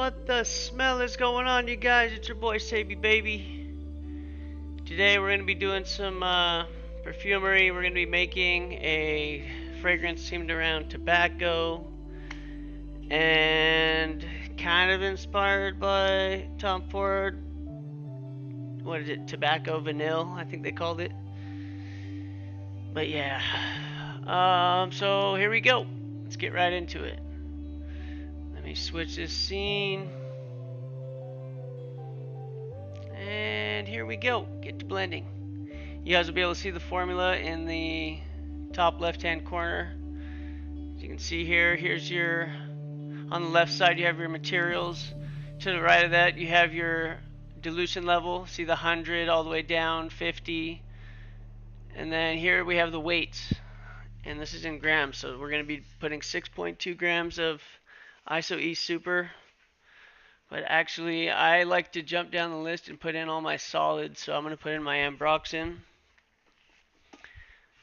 What the smell is going on, you guys? It's your boy Savy Baby. Today we're going to be doing some perfumery. We're going to be making a fragrance themed around tobacco and kind of inspired by Tom Ford. What is it? Tobacco Vanille, I think they called it. But yeah. So here we go. Let's get right into it. Let me switch this scene. And here we go. Get to blending. You guys will be able to see the formula in the top left hand corner. As you can see here, here's your, on the left side you have your materials. To the right of that you have your dilution level. See the 100 all the way down, 50. And then here we have the weights. And this is in grams, so we're going to be putting 6.2 grams of ISO E Super. But actually, I like to jump down the list and put in all my solids, so I'm going to put in my ambroxan.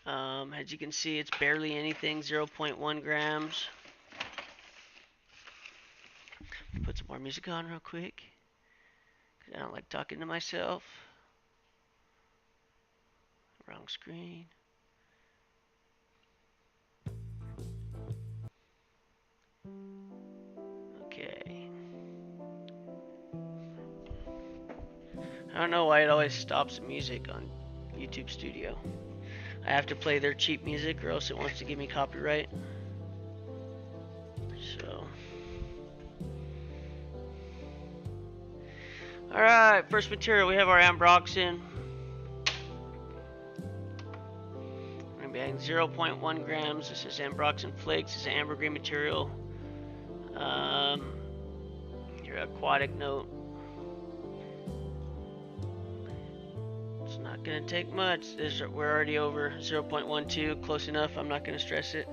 As you can see, it's barely anything, 0.1 grams. Put some more music on real quick, because I don't like talking to myself. Wrong screen. Okay. I don't know why it always stops the music on YouTube Studio. I have to play their cheap music or else it wants to give me copyright. So. Alright, first material, we have our ambroxan. We're going to be adding 0.1 grams. This is ambroxan flakes. This is an ambergris material. Your aquatic note. It's not going to take much. We're already over 0.12, close enough. I'm not going to stress it.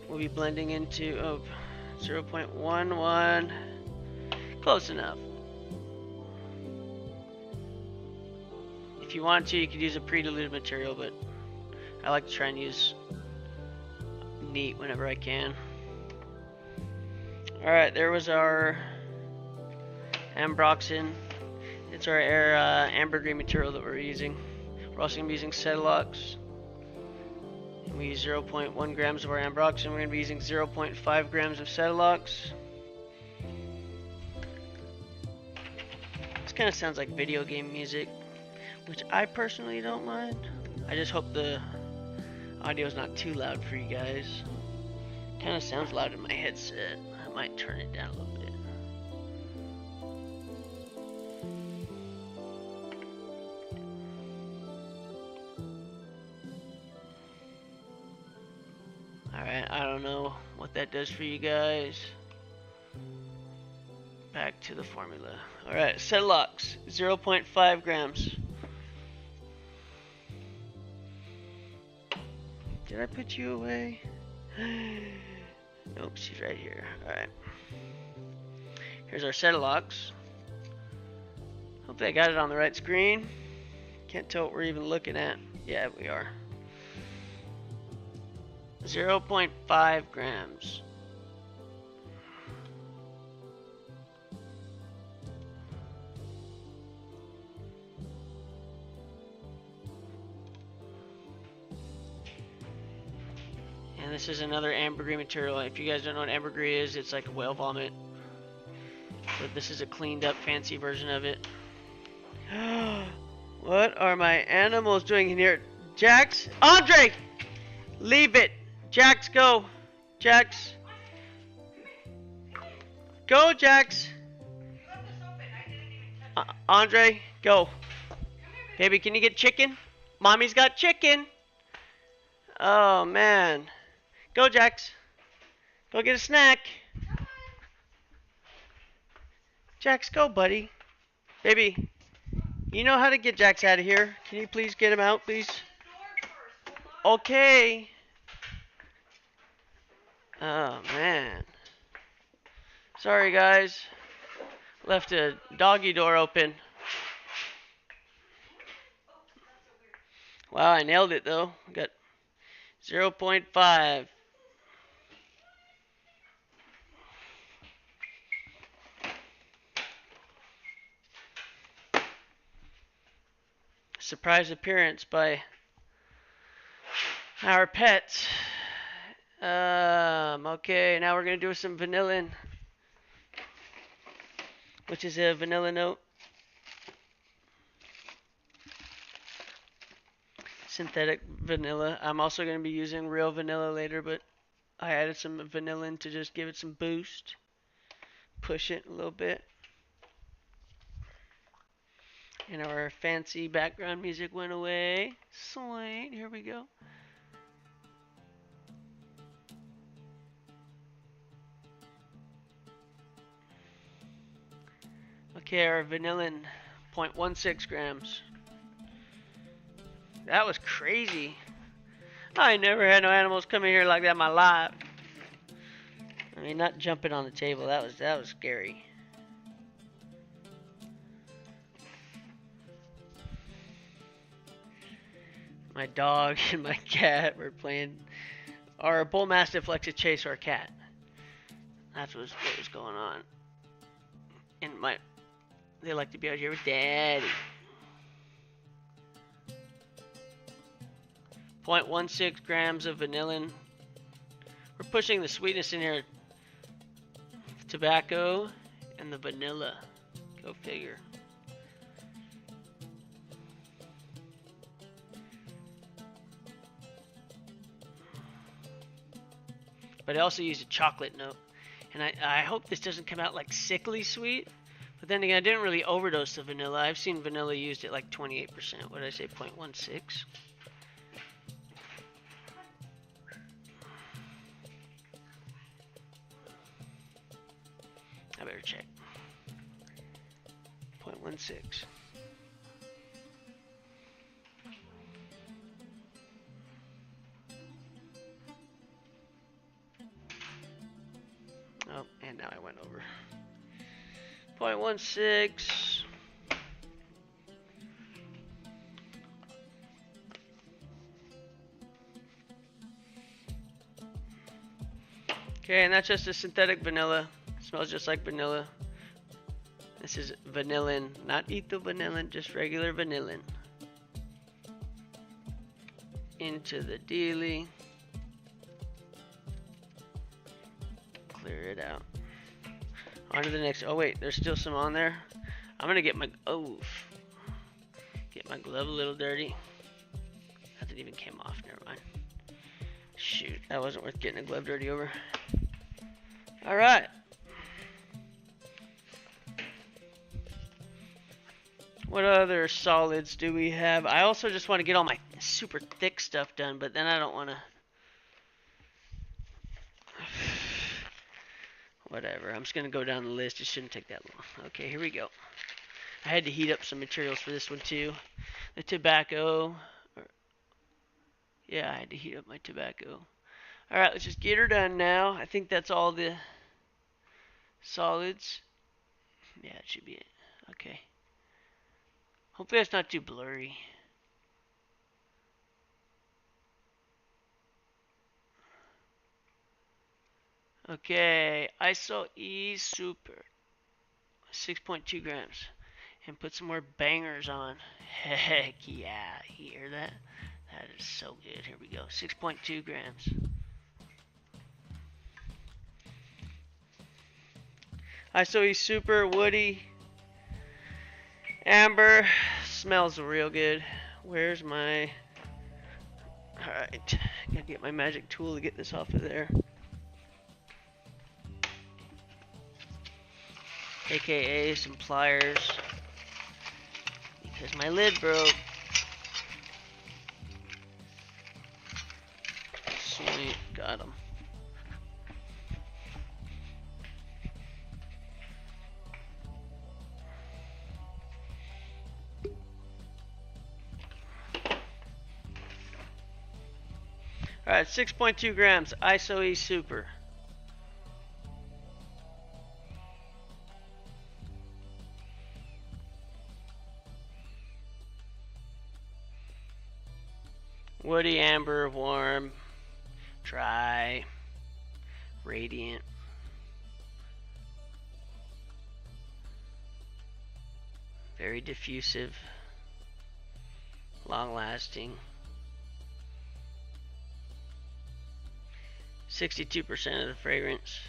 We'll be blending into 0.11, close enough. If you want to, you could use a pre-diluted material, but I like to try and use neat whenever I can. Alright, there was our ambroxan. It's our ambergris material that we're using. We're also going to be using Cetilox. We use 0.1 grams of our ambroxan. We're going to be using 0.5 grams of Cetilox. This kind of sounds like video game music, which I personally don't mind. I just hope the audio is not too loud for you guys. Kind of sounds loud in my headset. I might turn it down a little bit. Alright, I don't know what that does for you guys. Back to the formula. Alright, Cetilox, 0.5 grams. Did I put you away? Nope, she's right here. Alright. Here's our Cetilox. Hopefully I got it on the right screen. Can't tell what we're even looking at. Yeah, we are. 0.5 grams. And this is another ambergris material. If you guys don't know what ambergris is, it's like a whale vomit. But this is a cleaned up fancy version of it. What are my animals doing in here? Jax? Andre! Leave it! Jax, go! Jax! Go, Jax! Andre, go. Baby, can you get chicken? Mommy's got chicken! Oh, man. Go, Jax. Go get a snack. Jax, go, buddy. Baby, you know how to get Jax out of here. Can you please get him out, please? Okay. Oh, man. Sorry, guys. Left a doggy door open. Wow, I nailed it, though. Got 0.5. surprise appearance by our pets. Okay, now we're gonna do some vanillin, which is a vanilla note. Synthetic vanilla. I'm also gonna be using real vanilla later, but I added some vanillin to just give it some boost. Push it a little bit. And our fancy background music went away. Sweet, here we go. Okay, our vanillin, 0.16 grams. That was crazy. I never had no animals come in here like that in my life. I mean, not jumping on the table. That was scary. My dog and my cat were playing. Our bull mastiff likes to chase our cat. That's what was going on. And they like to be out here with Daddy. 0.16 grams of vanillin. We're pushing the sweetness in here. Tobacco and the vanilla. Go figure. But I also used a chocolate note. And I hope this doesn't come out like sickly sweet. But then again, I didn't really overdose the vanilla. I've seen vanilla used at like 28%. What did I say? 0.16? I better check. 0.16. Oh, and now I went over. 0.16. Okay, and that's just a synthetic vanilla. It smells just like vanilla. This is vanillin, not ethyl vanillin, just regular vanillin. Into the dealie. Clear it out. On to the next. Oh wait, there's still some on there. I'm gonna get my get my glove a little dirty. Nothing even came off. Never mind. Shoot, that wasn't worth getting a glove dirty over. All right. What other solids do we have? I also just want to get all my super thick stuff done, but then I don't want to. Whatever, I'm just going to go down the list. It shouldn't take that long. Okay, here we go. I had to heat up some materials for this one too. The tobacco. Yeah, I had to heat up my tobacco. Alright, let's just get her done now. I think that's all the solids. Yeah, it should be it. Okay. Hopefully it's not too blurry. Okay, ISO E Super, 6.2 grams, and put some more bangers on. Heck yeah, you hear that? That is so good. Here we go, 6.2 grams. ISO E Super, woody, amber, smells real good. Where's my? All right, gotta get my magic tool to get this off of there. AKA some pliers, because my lid broke. Sweet, got him. Alright, 6.2 grams, ISO E Super. Woody, amber, warm, dry, radiant. Very diffusive. long lasting. 62% of the fragrance.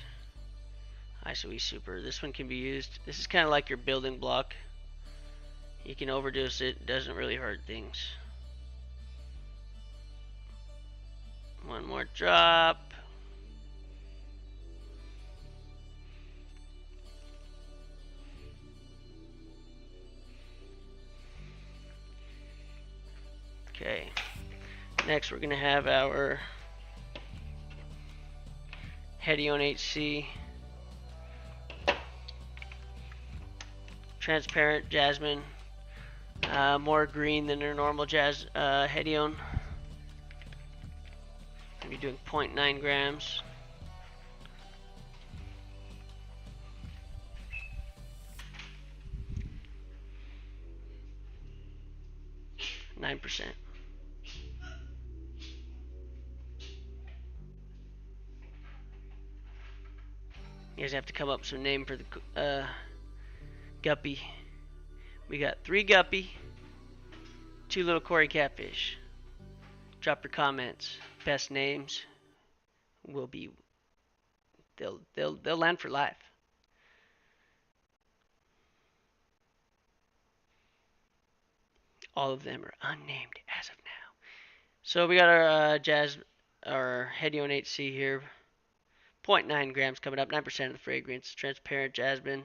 ISOE Super. This one can be used. This is kind of like your building block. You can overdose it. Doesn't really hurt things. One more drop. Okay. Next, we're going to have our Hedione HC. Transparent jasmine. More green than their normal Hedione. I'll be doing 0.9 grams. %. You guys have to come up with some name for the guppy. We got 3 guppy, 2 little Cory catfish. Drop your comments. Best names will be they'll land for life. All of them are unnamed as of now. So we got our Hedione HC here. 0.9 grams coming up, 9% of the fragrance, transparent jasmine.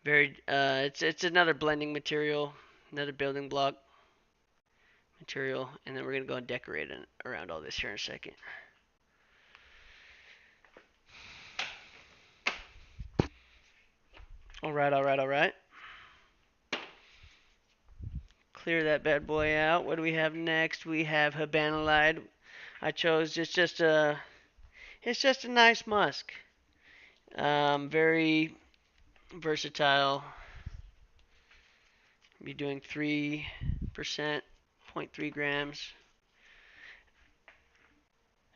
Very, it's another blending material, another building block material, and then we're gonna go and decorate it around all this here in a second. All right. Clear that bad boy out. What do we have next? We have Habanalide. I chose it's just a nice musk. Very versatile. Be doing 3%, 0.3 grams.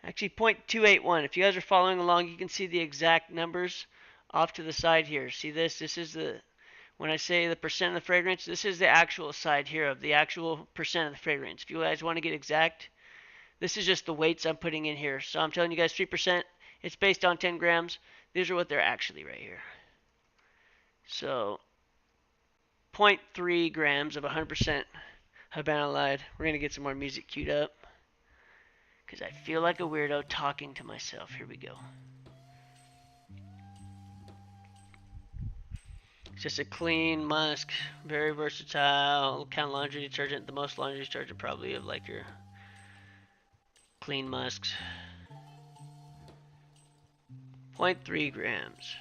Actually, 0.281. If you guys are following along, you can see the exact numbers off to the side here. See this? This is when I say the percent of the fragrance, this is the actual side here of the actual percent of the fragrance. If you guys want to get exact, this is just the weights I'm putting in here. So I'm telling you guys 3%. It's based on 10 grams. These are what they're actually right here. So 0.3 grams of 100% Habanalide. We're going to get some more music queued up because I feel like a weirdo talking to myself. Here we go. It's just a clean musk, very versatile, kind of laundry detergent. The most laundry detergent probably of like your clean musks. 0.3 grams.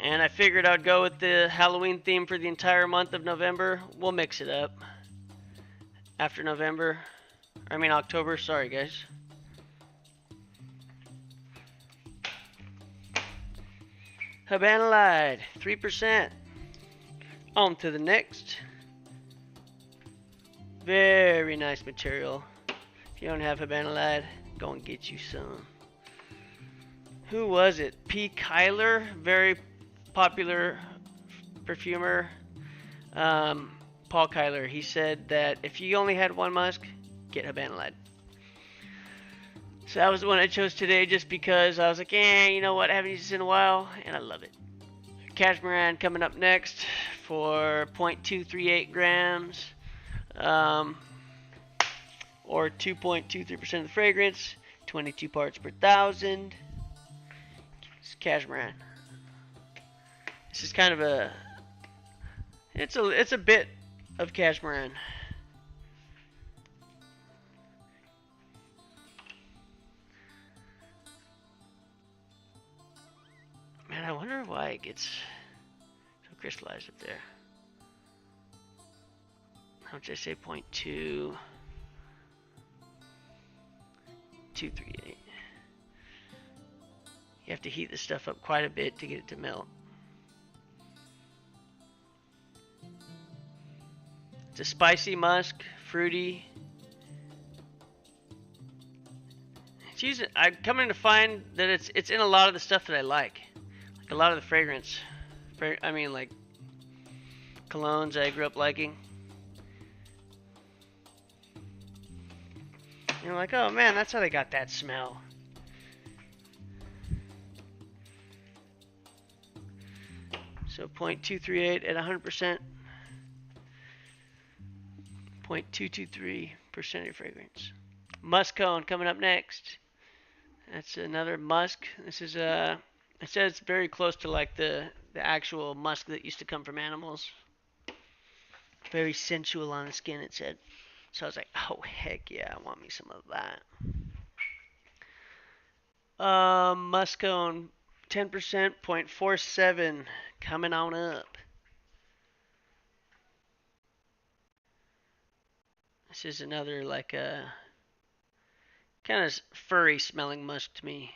And I figured I'd go with the Halloween theme for the entire month of November. We'll mix it up after November. October. Sorry, guys. Habanalide, 3%. On to the next. Very nice material. If you don't have Habanalide, go and get you some. Who was it? P. Kyler, very popular perfumer. Paul Kyler, he said that if you only had one musk, get Habanalide. So that was the one I chose today just because I was like, you know what, I haven't used this in a while, and I love it. Cashmeran coming up next for 0.238 grams, or 2.23% of the fragrance, 22 parts per thousand. It's Cashmeran. This is kind of it's a bit of Cashmeran. Man, I wonder why it gets so crystallized up there. How much did I say? 0.2. 238. You have to heat this stuff up quite a bit to get it to melt. It's a spicy musk, fruity. it's using. I'm coming to find that it's in a lot of the stuff that I like a lot of the fragrance. I mean, like colognes I grew up liking. You're like, oh man, that's how they got that smell. So 0.238 at 100%. 0.223% of your fragrance. Musk cone coming up next. That's another musk. This is it says it's very close to like the actual musk that used to come from animals. Very sensual on the skin, it said. So I was like, oh heck yeah, I want me some of that. Musk cone 10%, 0.47 coming on up. This is another like a kind of furry smelling musk to me.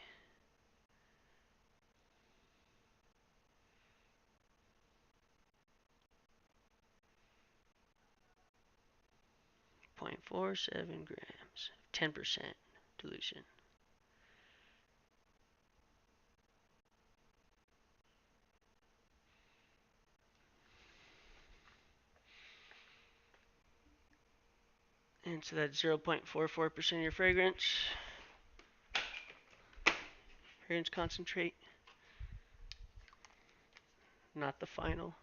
.47 grams, 10% dilution. And so that's 0.44% of your fragrance. Fragrance concentrate. Not the final.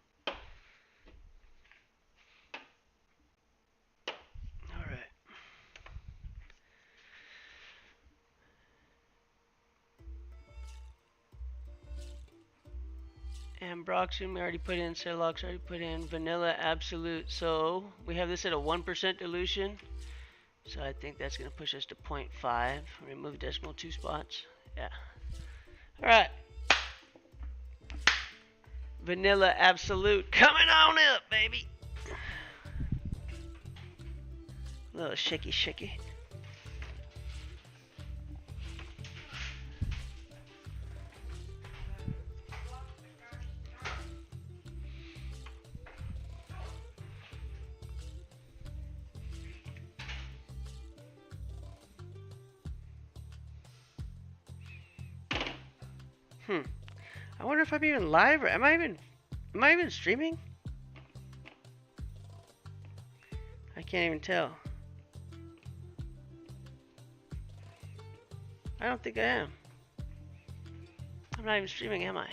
Alright. Ambroxan we already put in, Celox already put in, Vanilla Absolute. So we have this at a 1% dilution. So I think that's going to push us to 0.5. Remove decimal 2 spots. Yeah. Alright. Vanilla Absolute coming on up, baby. A little shaky, shaky. I wonder if I'm even live or am I even streaming? I can't even tell. I don't think I am. I'm not even streaming, am I?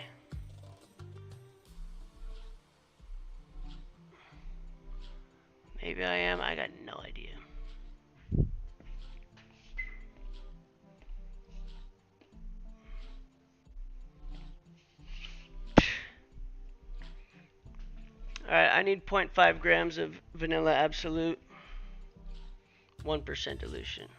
Maybe I am. I got no idea. Alright, I need 0.5 grams of Vanilla Absolute. 1% dilution.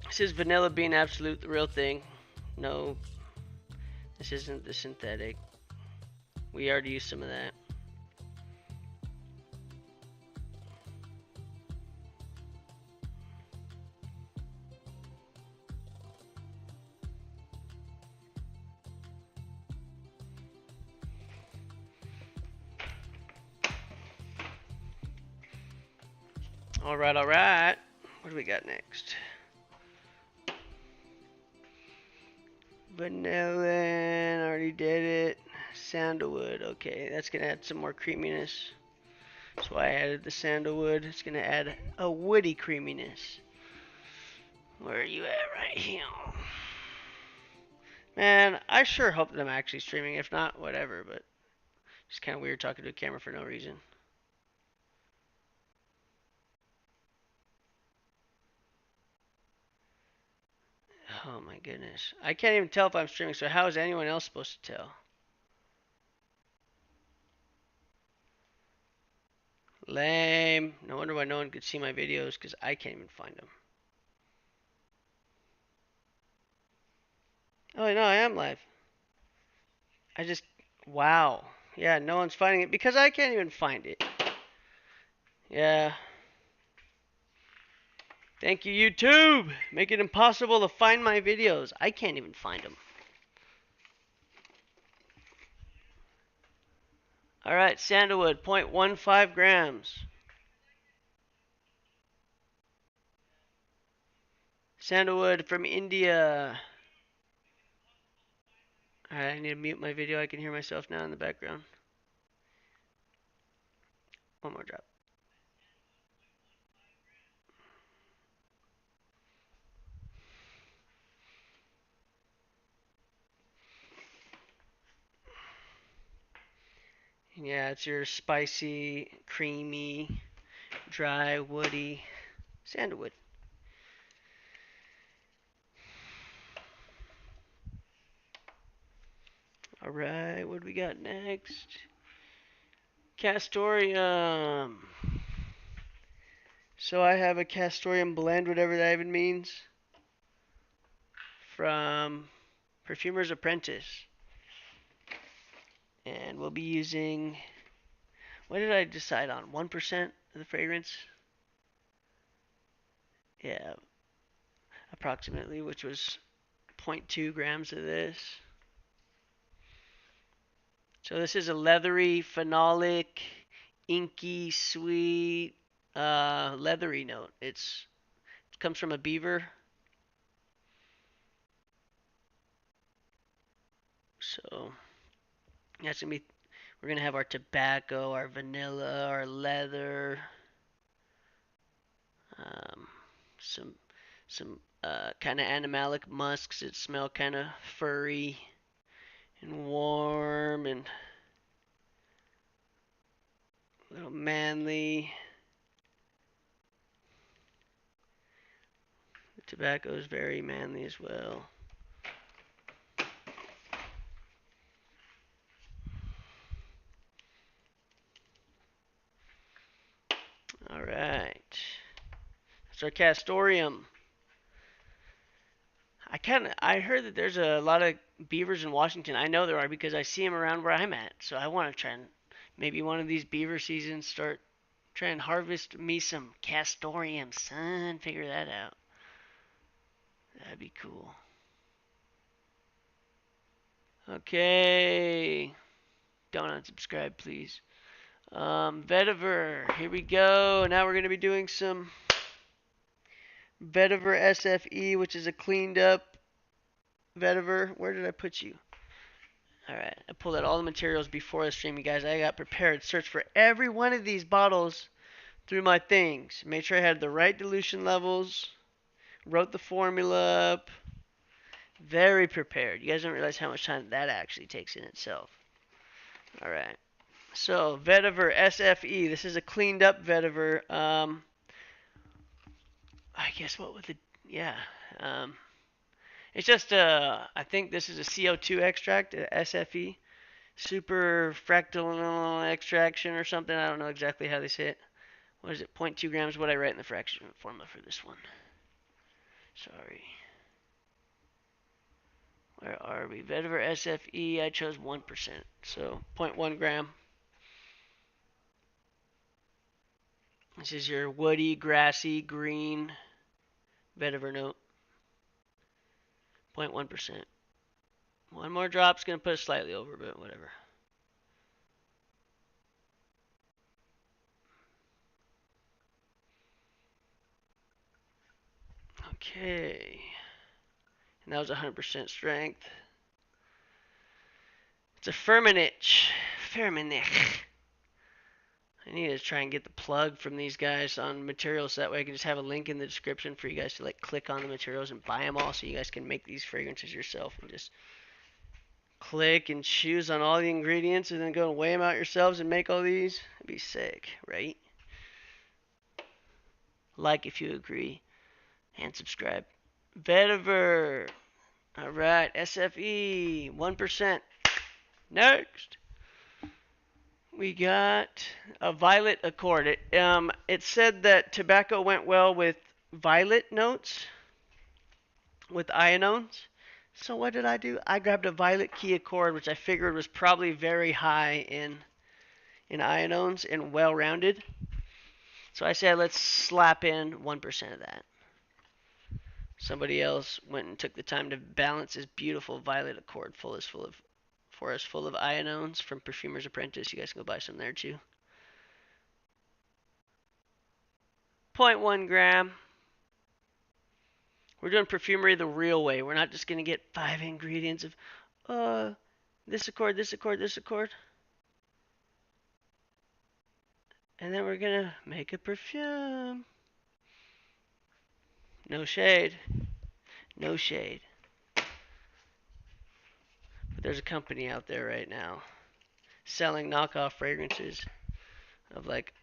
This is Vanilla Bean Absolute, the real thing. No, this isn't the synthetic. We already used some of that. Alright, alright. What do we got next? Vanilla, already did it. Sandalwood, okay, that's gonna add some more creaminess. That's why I added the sandalwood. It's gonna add a woody creaminess. Where are you at right here? Man, I sure hope that I'm actually streaming. If not, whatever, but it's kind of weird talking to a camera for no reason. Oh my goodness. I can't even tell if I'm streaming, so how is anyone else supposed to tell? Lame. No wonder why no one could see my videos, because I can't even find them. Oh, no, I am live. Wow. Yeah, no one's finding it, because I can't even find it. Yeah. Thank you, YouTube. Make it impossible to find my videos. I can't even find them. All right, sandalwood, 0.15 grams. Sandalwood from India. All right, I need to mute my video. I can hear myself now in the background. One more drop. Yeah, it's your spicy, creamy, dry, woody sandalwood. All right, what do we got next? Castoreum. So I have a castoreum blend, whatever that even means, from Perfumer's Apprentice. And we'll be using, what did I decide on? 1% of the fragrance? Yeah, approximately, which was zero point 0.2 grams of this. So this is a leathery, phenolic, inky, sweet, leathery note. It comes from a beaver. So that's gonna be. We're gonna have our tobacco, our vanilla, our leather, um, some kind of animalic musks that smell kind of furry and warm and a little manly. The tobacco is very manly as well. All right. That's our castoreum. I heard that there's a lot of beavers in Washington. I know there are because I see them around where I'm at. So I want to try and maybe one of these beaver seasons start try and harvest me some castoreum, son. Figure that out. That'd be cool. Okay. Don't unsubscribe, please. Vetiver. Here we go. Now we're going to be doing some Vetiver SFE, which is a cleaned up Vetiver. Where did I put you? Alright, I pulled out all the materials before the stream, you guys. I got prepared. Searched for every one of these bottles through my things. Made sure I had the right dilution levels. Wrote the formula up. Very prepared. You guys don't realize how much time that actually takes in itself. Alright. So, Vetiver SFE. This is a cleaned up Vetiver. I guess what would the... Yeah. It's just, I think this is a CO2 extract, SFE. Super fractal extraction or something. I don't know exactly how they say it. What is it? 0.2 grams. What I write in the fraction formula for this one. Sorry. Where are we? Vetiver SFE. I chose 1%. So 0.1 gram. This is your woody, grassy, green vetiver note. 0.1%. One more drop's going to put us slightly over, but whatever. Okay. And that was 100% strength. It's a Firmenich. Firmenich. I need to try and get the plug from these guys on materials so that way I can just have a link in the description for you guys to like click on the materials and buy them all so you guys can make these fragrances yourself and just click and choose on all the ingredients and then go and weigh them out yourselves and make all these. That'd be sick, right? Like if you agree and subscribe. Vetiver. Alright, SFE, 1%. Next. We got a violet accord. It said that tobacco went well with violet notes, with ionones. So what did I do? I grabbed a violet key accord, which I figured was probably very high in ionones and well-rounded. So I said, let's slap in 1% of that. Somebody else went and took the time to balance this beautiful violet accord full of Forest full of ionones from Perfumer's Apprentice. You guys can go buy some there too. 0.1 gram. We're doing perfumery the real way. We're not just going to get 5 ingredients of, this accord, this accord, this accord. And then we're going to make a perfume. No shade. No shade. But there's a company out there right now selling knockoff fragrances of like,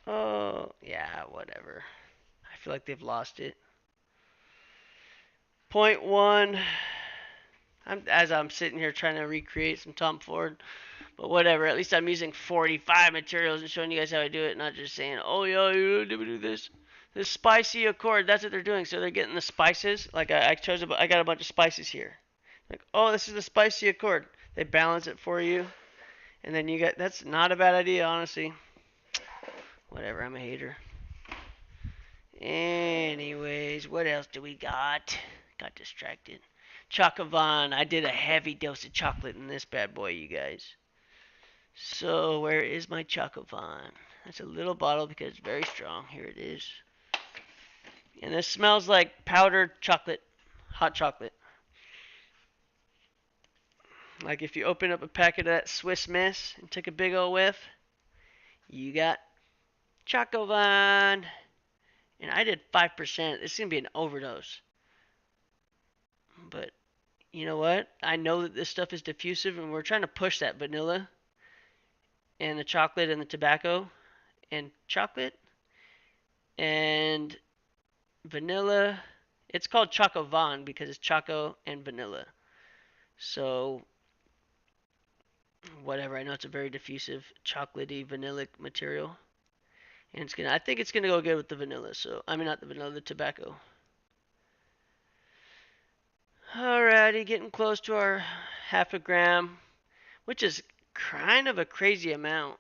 oh, yeah, whatever. I feel like they've lost it. 0.1. As I'm sitting here trying to recreate some Tom Ford, but whatever. At least I'm using 45 materials and showing you guys how I do it, not just saying, oh yeah, you do this. This spicy accord, that's what they're doing. So they're getting the spices. Like I got a bunch of spices here. Like, oh, this is the spicy accord. They balance it for you, and then you get. That's not a bad idea, honestly. Whatever, I'm a hater. Anyways, what else do we got? Got distracted. Chocovan. I did a heavy dose of chocolate in this bad boy, you guys. So where is my Chocovan? That's a little bottle because it's very strong. Here it is. And this smells like powdered chocolate, hot chocolate. Like if you open up a packet of that Swiss Miss and take a big old whiff, you got Chocovan. And I did 5%. It's going to be an overdose. But you know what? I know that this stuff is diffusive, and we're trying to push that vanilla and the chocolate and the tobacco and chocolate and vanilla. It's called Chocovan because it's choco and vanilla. So whatever. I know it's a very diffusive, chocolatey, vanillic material, and I think it's gonna go good with the vanilla. So I mean, not the vanilla, the tobacco. Alrighty, getting close to our half a gram, which is kind of a crazy amount,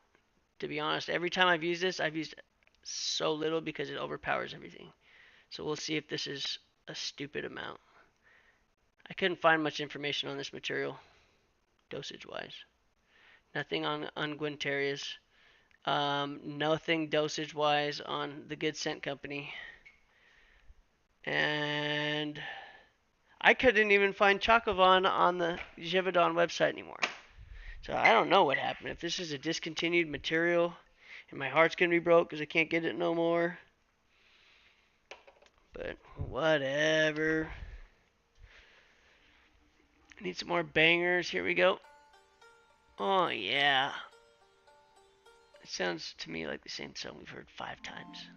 to be honest. Every time I've used this, I've used so little because it overpowers everything. So we'll see if this is a stupid amount. I couldn't find much information on this material, dosage-wise. Nothing on Guintarius. Nothing dosage-wise on the Good Scent Company. And I couldn't even find Chocovan on the Givaudan website anymore. So I don't know what happened. If this is a discontinued material and my heart's going to be broke because I can't get it no more. But whatever. I need some more bangers. Here we go. Oh, yeah. It sounds to me like the same song we've heard 5 times.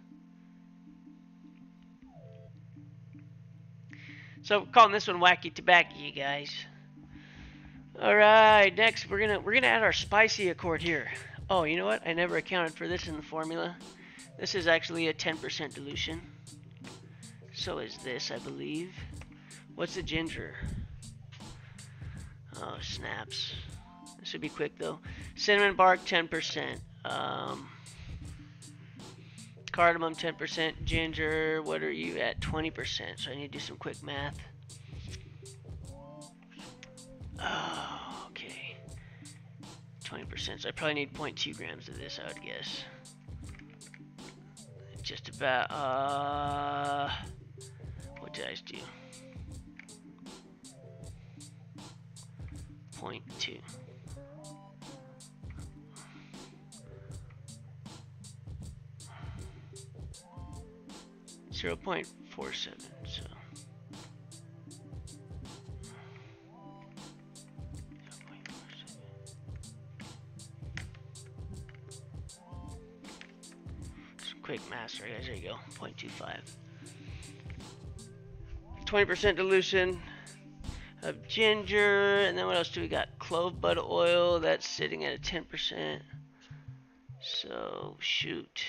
So we're calling this one Wacky Tobacco, you guys. Alright, next we're gonna add our spicy accord here. Oh, you know what? I never accounted for this in the formula. This is actually a 10% dilution. So is this, I believe. What's the ginger? Oh, snaps. This would be quick though. Cinnamon bark, 10%. Cardamom, 10%. Ginger, what are you at? 20%. So I need to do some quick math. Oh, okay. 20%. So I probably need 0.2 grams of this, I would guess. Just about, what did I do? 0.2. 0.47, so. Some quick math, sorry guys, there you go, 0.25. 20% dilution of ginger, and then what else do we got? Clove bud oil, that's sitting at a 10%. So, shoot.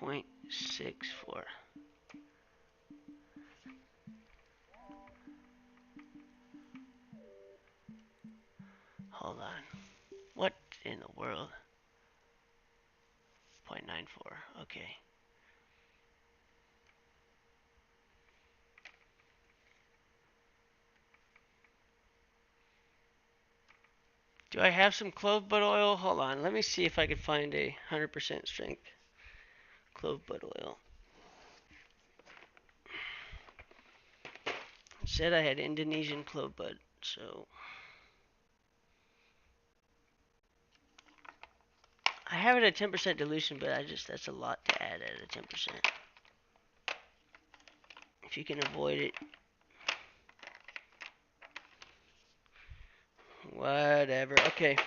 0.64. Hold on. What in the world? 0.94. Okay. Do I have some clove bud oil? Hold on. Let me see if I can find a 100% strength clove bud oil. It said I had Indonesian clove bud, so I have it at 10% dilution, but that's a lot to add at a 10%. If you can avoid it, whatever. Okay.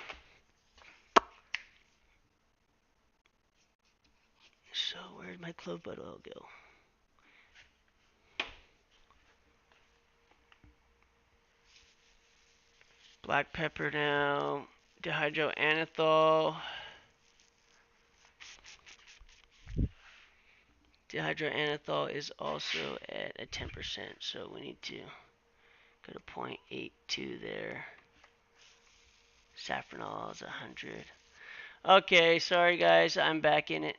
So where'd my clove bud oil go? Black pepper now. Dihydroanethol. Dihydroanethol is also at a 10%, so we need to go to 0.82 there. Safranol is 100. Okay, sorry guys, I'm back in it.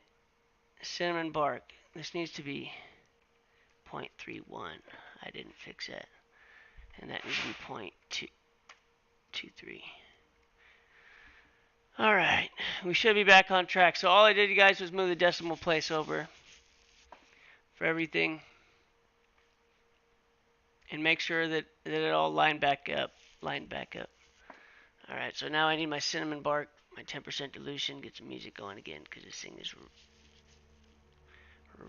Cinnamon bark. This needs to be 0.31. I didn't fix that. And that needs to be 0.23. Alright, we should be back on track. So all I did, you guys, was move the decimal place over for everything. And make sure that it all lined back up. Alright, so now I need my cinnamon bark, my 10% dilution, get some music going again, because this thing is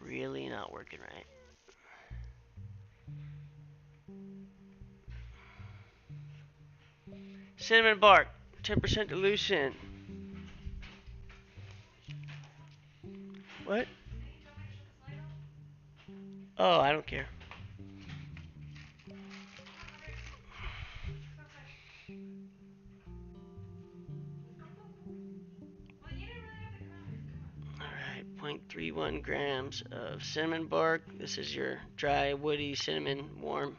really not working right. Cinnamon bark, 10% dilution. What? Oh, I don't care. Alright, 0.31 grams of cinnamon bark. This is your dry, woody cinnamon, warm.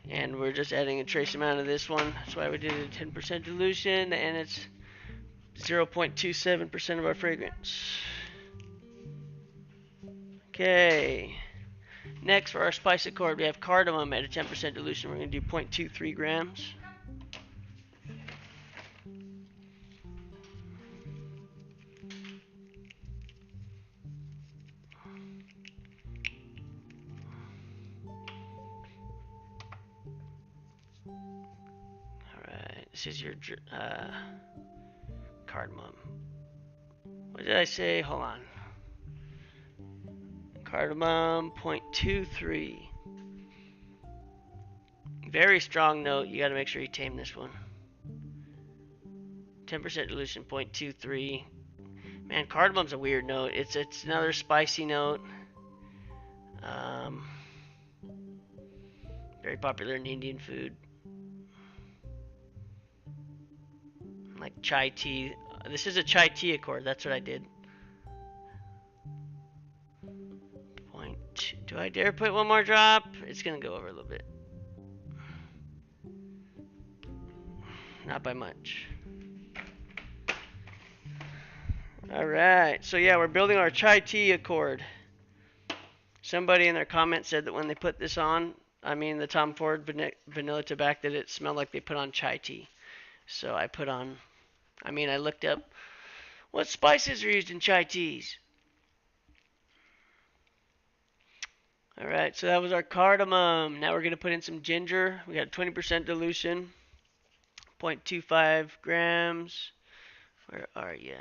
And we're just adding a trace amount of this one. That's why we did a 10% dilution, and it's 0.27% of our fragrance. Okay. Next, for our spice accord, we have cardamom at a 10% dilution. We're going to do 0.23 grams. Alright, this is your cardamom. What did I say? Hold on. Cardamom, 0.23. Very strong note. You got to make sure you tame this one. 10% dilution, 0.23. Man, cardamom's a weird note. It's another spicy note. Very popular in Indian food. Like chai tea. This is a chai tea accord. That's what I did. Do I dare put one more drop? It's gonna go over a little bit. Not by much. Alright, so yeah, we're building our chai tea accord. Somebody in their comments said that when they put this on, I mean the Tom Ford vanilla tobacco, that it smelled like they put on chai tea. So I put on, I looked up what spices are used in chai teas. Alright, so that was our cardamom. Now we're going to put in some ginger. We got 20% dilution, 0.25 grams. Where are you?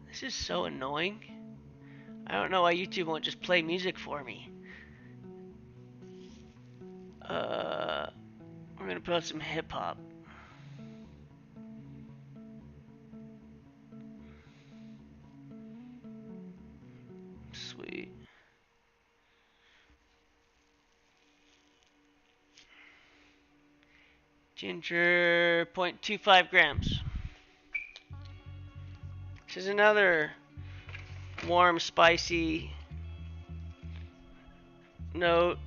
This is so annoying. I don't know why YouTube won't just play music for me. We're gonna put on some hip hop. Sweet. Ginger, 0.25 grams. This is another warm, spicy note.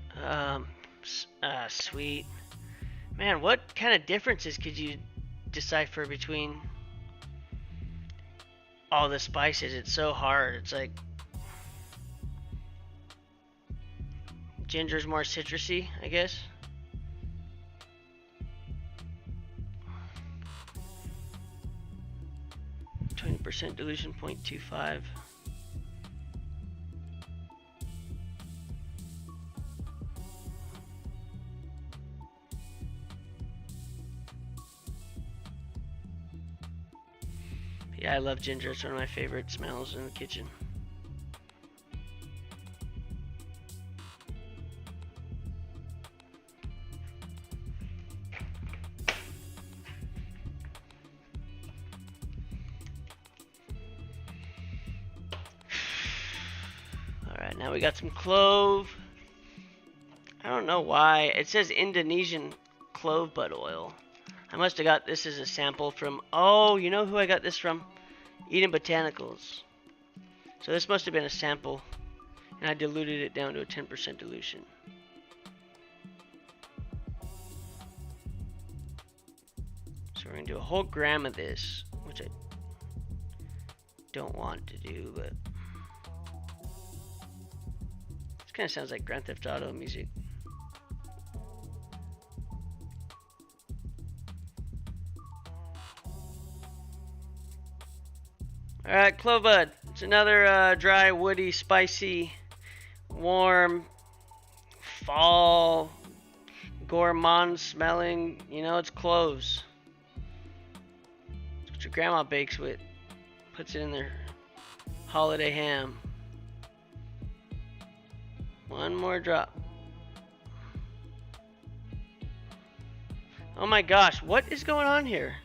Sweet. Man, what kind of differences could you decipher between all the spices? It's so hard. It's like Ginger's more citrusy, I guess. %, dilution 0.25. Yeah, I love ginger. It's one of my favorite smells in the kitchen. Alright, now we got some clove. I don't know why. It says Indonesian clove bud oil. I must have got this as a sample from... Oh, you know who I got this from? Eden Botanicals. So this must have been a sample. And I diluted it down to a 10% dilution. So we're going to do a whole gram of this. Which I don't want to do, but... This kind of sounds like Grand Theft Auto music. Alright, clove bud. It's another dry, woody, spicy, warm, fall, gourmand smelling. You know, it's cloves. It's what your grandma bakes with. Puts it in their holiday ham. One more drop. Oh my gosh, what is going on here?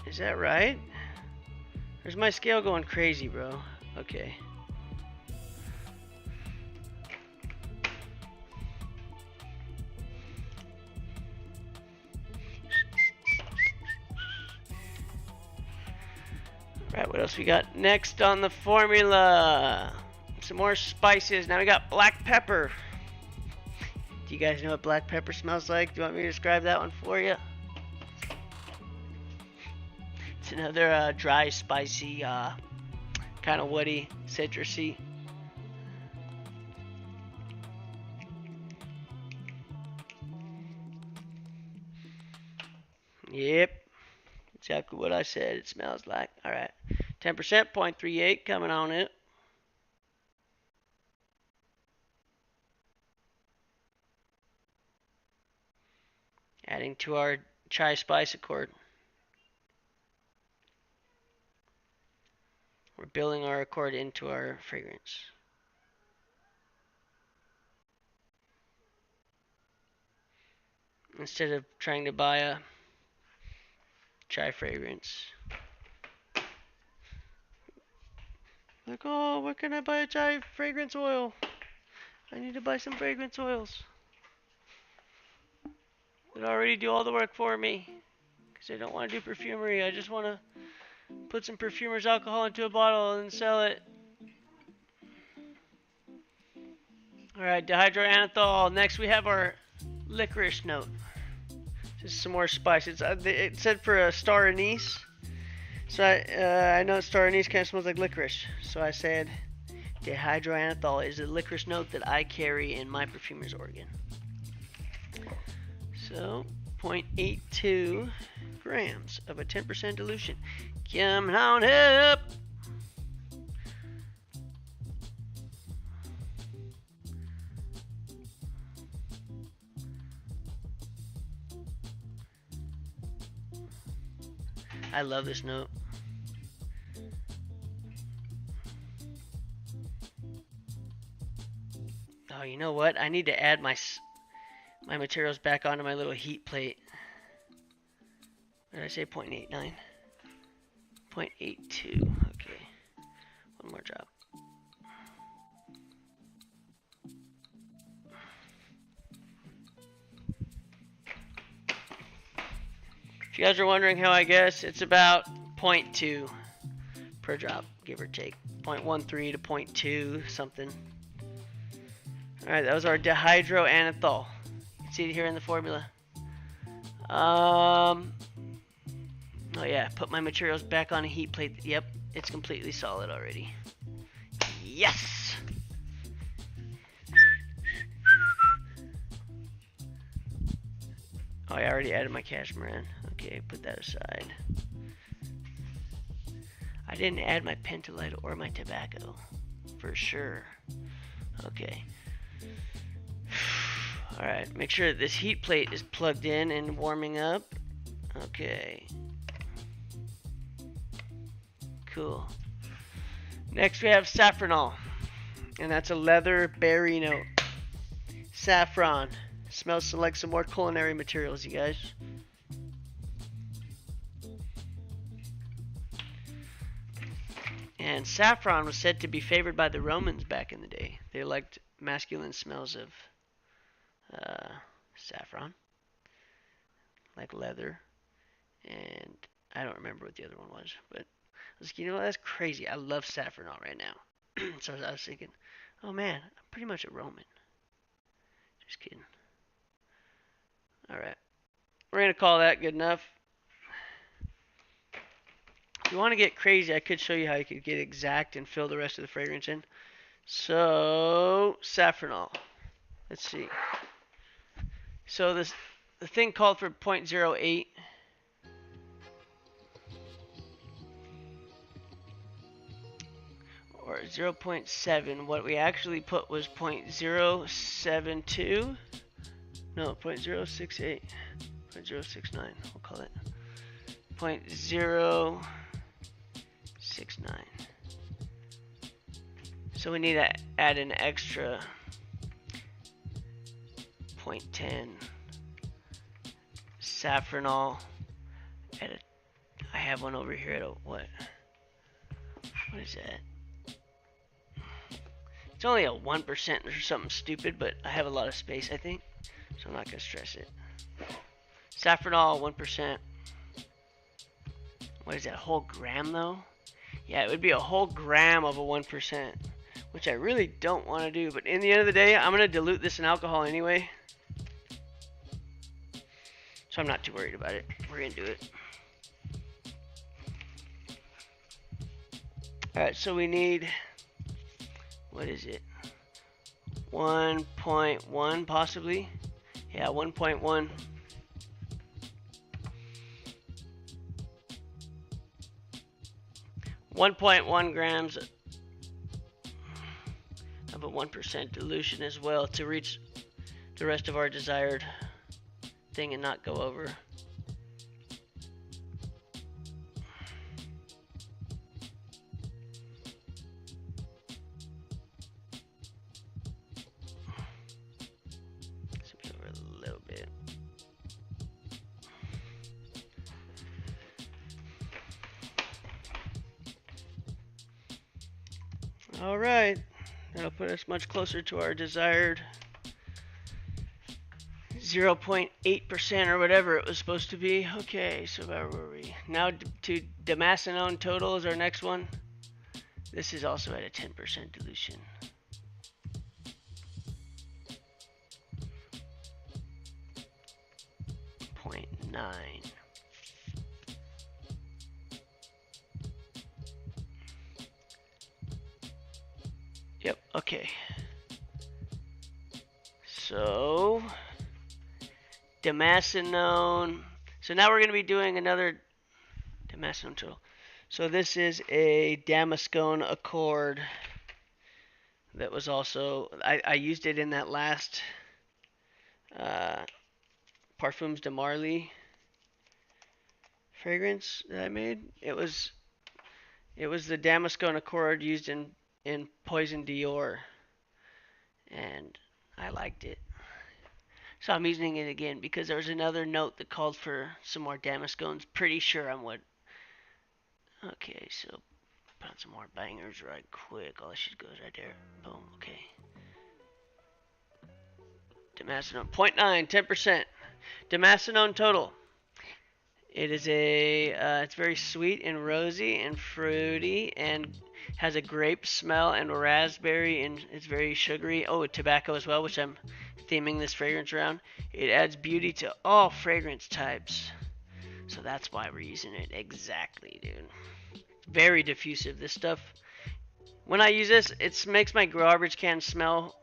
Is that right? There's my scale going crazy, bro. Okay. Alright, what else we got next on the formula? Some more spices. Now we got black pepper. Do you guys know what black pepper smells like? Do you want me to describe that one for you? It's another dry, spicy, kind of woody, citrusy. Yep, exactly what I said it smells like. All right, 10%, 0.38 coming on it. Adding to our chai spice accord. We're building our accord into our fragrance. Instead of trying to buy a chai fragrance. Like, oh, where can I buy a chai fragrance oil? I need to buy some fragrance oils. That already do all the work for me. Because I don't want to do perfumery. I just want to put some Perfumer's alcohol into a bottle and sell it. Alright, dihydroanethol. Next we have our licorice note. Just some more spice. It said for a star anise. So I know star anise kind of smells like licorice. So I said dihydroanethol is a licorice note that I carry in my Perfumer's organ. So 0.82 grams of a 10% dilution. Come on up. I love this note. Oh, you know what? I need to add my materials back onto my little heat plate. What did I say? 0.89? 0.82. Okay. One more drop. If you guys are wondering how I guess, it's about 0.2 per drop, give or take. 0.13 to 0.2 something. Alright, that was our dihydroanethol. You can see it here in the formula. Oh yeah, put my materials back on a heat plate. Yep, it's completely solid already. Yes! Oh, I already added my cashmere. Okay, put that aside. I didn't add my pentolite or my tobacco, for sure. Okay. Alright, make sure that this heat plate is plugged in and warming up. Okay. Cool. Next we have saffronol. And that's a leather berry note. Saffron. Smells like some more culinary materials, you guys. And saffron was said to be favored by the Romans back in the day. They liked masculine smells of saffron, like leather, and I don't remember what the other one was, but I was like, you know, that's crazy. I love saffronol right now. So I was thinking, oh man, I'm pretty much a Roman. Just kidding. Alright, we're going to call that good enough. If you want to get crazy, I could show you how you could get exact and fill the rest of the fragrance in. So, saffronol. Let's see. So the thing called for 0.08. Or 0.7. What we actually put was 0.072. No, 0.068. 0.069. We'll call it 0.069. So we need to add an extra 0.10 saffronol. I have one over here at a what? What is that? It's only a 1% or something stupid, but I have a lot of space, I think, so I'm not gonna stress it. Saffronol, 1%. What is that? A whole gram though? Yeah, it would be a whole gram of a 1%, which I really don't want to do. But in the end of the day, I'm gonna dilute this in alcohol anyway, so I'm not too worried about it. We're gonna do it. All right, so we need. What is it? 1.1 possibly? Yeah, 1.1. grams of a 1% dilution as well to reach the rest of our desired thing and not go over. Alright, that'll put us much closer to our desired 0.8% or whatever it was supposed to be. Okay, so where were we? Now to Damascenone total is our next one. This is also at a 10% dilution. .9. Yep, okay. So, Damascenone. So now we're going to be doing another Damascenone total. So this is a Damascone Accord that was also, I used it in that last Parfums de Marly fragrance that I made. It was the Damascone Accord used in Poison Dior, and I liked it. So I'm using it again because there was another note that called for some more Damascones. Pretty sure I'm what. Okay, so put on some more bangers right quick. All that shit goes right there. Boom. Okay. Damascenone 0.9, 10%. Damascenone total. It is it's very sweet and rosy and fruity and has a grape smell and raspberry, and it's very sugary. Oh, tobacco as well, which I'm theming this fragrance around. It adds beauty to all fragrance types. So that's why we're using it. Exactly, dude. It's very diffusive. This stuff, when I use this, it makes my garbage can smell.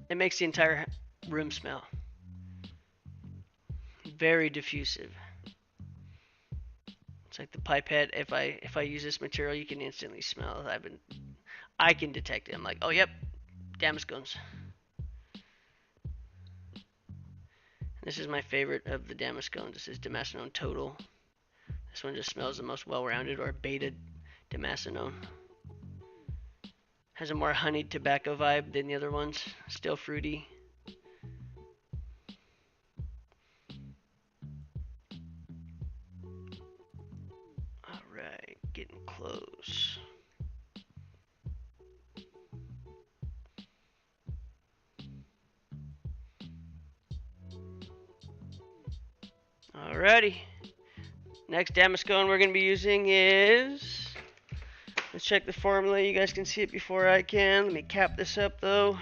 It makes the entire room smell. very diffusive. It's like the pipette. If I use this material, you can instantly smell it. I can detect it. I'm like, oh yep, Damascones. This is my favorite of the Damascones. This is Damascene Total. This one just smells the most well-rounded, or beta Damascene. Has a more honeyed tobacco vibe than the other ones. Still fruity. Alright, getting close. Alrighty. Next Damascone we're going to be using is... Let's check the formula. You guys can see it before I can. Let me cap this up though.